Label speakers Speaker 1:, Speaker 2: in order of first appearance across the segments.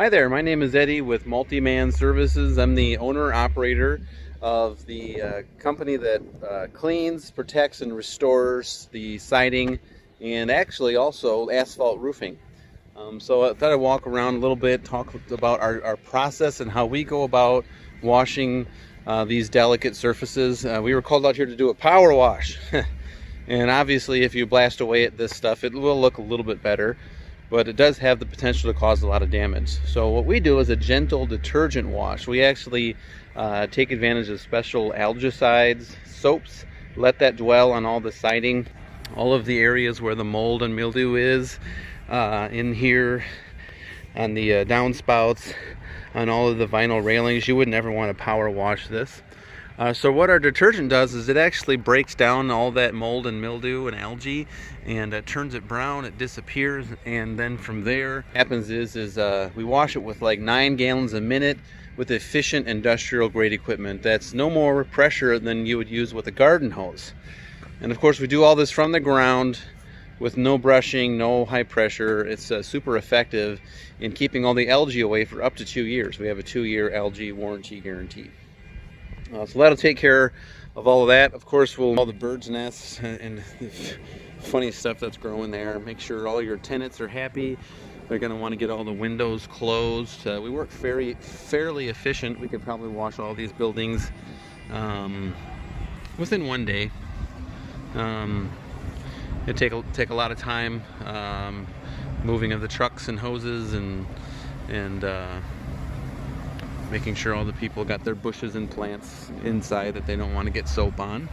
Speaker 1: Hi there, my name is Eddie with Multi-Man Services. I'm the owner-operator of the company that cleans, protects, and restores the siding and actually also asphalt roofing. So I thought I'd walk around a little bit, talk about our process and how we go about washing these delicate surfaces. We were called out here to do a power wash. And obviously if you blast away at this stuff, it will look a little bit better, but it does have the potential to cause a lot of damage. So what we do is a gentle detergent wash. We actually take advantage of special algicides, soaps, let that dwell on all the siding, all of the areas where the mold and mildew is, in here, on the downspouts, on all of the vinyl railings. You would never want to power wash this. So what our detergent does is it actually breaks down all that mold and mildew and algae and turns it brown, it disappears, and then from there what happens is we wash it with like 9 gallons a minute with efficient industrial grade equipment that's no more pressure than you would use with a garden hose. And of course we do all this from the ground with no brushing, no high pressure. It's super effective in keeping all the algae away for up to 2 years. We have a 2-year algae warranty guarantee. So that'll take care of all of that. Of course, we'll all the birds' nests and funny stuff that's growing there. Make sure all your tenants are happy. They're going to want to get all the windows closed. We work fairly efficient. We could probably wash all these buildings within 1 day. It'd take a lot of time, moving of the trucks and hoses and making sure all the people got their bushes and plants inside that they don't want to get soap on.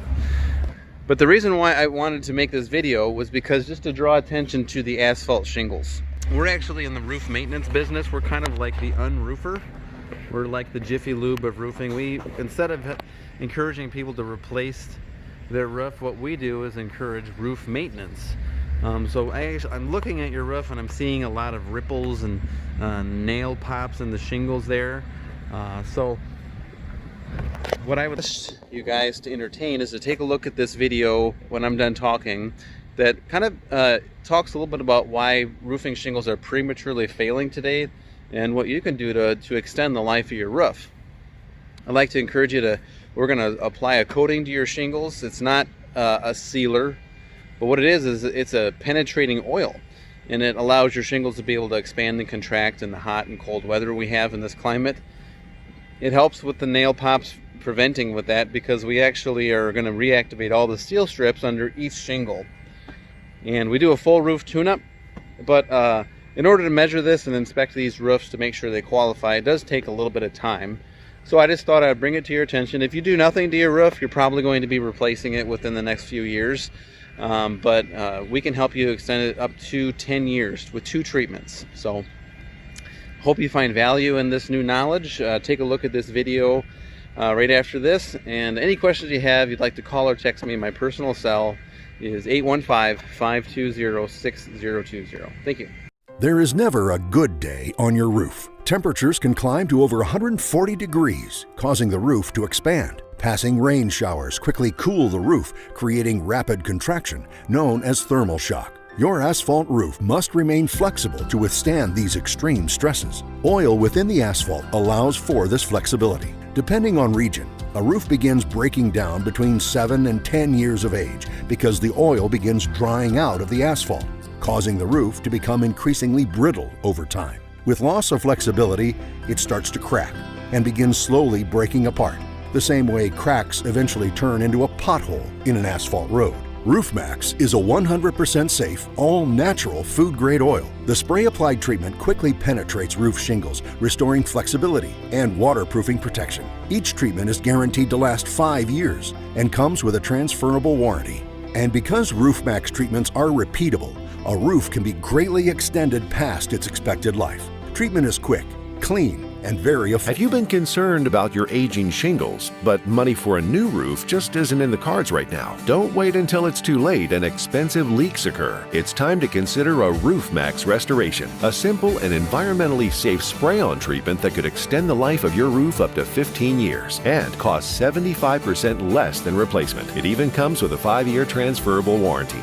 Speaker 1: But the reason why I wanted to make this video was because just to draw attention to the asphalt shingles. We're actually in the roof maintenance business. We're kind of like the unroofer. We're like the Jiffy Lube of roofing. We, instead of encouraging people to replace their roof, what we do is encourage roof maintenance. So I'm looking at your roof and I'm seeing a lot of ripples and nail pops in the shingles there. So what I would ask you guys to entertain is to take a look at this video when I'm done talking that kind of talks a little bit about why roofing shingles are prematurely failing today and what you can do to extend the life of your roof. I'd like to encourage you to, we're going to apply a coating to your shingles. It's not a sealer, but what it is it's a penetrating oil, and it allows your shingles to be able to expand and contract in the hot and cold weather we have in this climate. It helps with the nail pops, preventing with that, because we actually are going to reactivate all the steel strips under each shingle. And we do a full roof tune-up, but in order to measure this and inspect these roofs to make sure they qualify, it does take a little bit of time. So I just thought I'd bring it to your attention. If you do nothing to your roof, you're probably going to be replacing it within the next few years. But we can help you extend it up to 10 years with 2 treatments. So hope you find value in this new knowledge. Take a look at this video right after this, and any questions you have, you'd like to call or text me. My personal cell is 815-520-6020. Thank you.
Speaker 2: There is never a good day on your roof. Temperatures can climb to over 140 degrees, causing the roof to expand. Passing rain showers quickly cool the roof, creating rapid contraction, known as thermal shock. Your asphalt roof must remain flexible to withstand these extreme stresses. Oil within the asphalt allows for this flexibility. Depending on region, a roof begins breaking down between 7 and 10 years of age because the oil begins drying out of the asphalt, causing the roof to become increasingly brittle over time. With loss of flexibility, it starts to crack and begins slowly breaking apart, the same way cracks eventually turn into a pothole in an asphalt road. RoofMax is a 100% safe, all-natural food-grade oil. The spray-applied treatment quickly penetrates roof shingles, restoring flexibility and waterproofing protection. Each treatment is guaranteed to last 5 years and comes with a transferable warranty. And because RoofMax treatments are repeatable, a roof can be greatly extended past its expected life. Treatment is quick, clean, and very affordable.
Speaker 3: Have you been concerned about your aging shingles, but money for a new roof just isn't in the cards right now? Don't wait until it's too late and expensive leaks occur. It's time to consider a RoofMax restoration, a simple and environmentally safe spray-on treatment that could extend the life of your roof up to 15 years and cost 75% less than replacement. It even comes with a 5-year transferable warranty.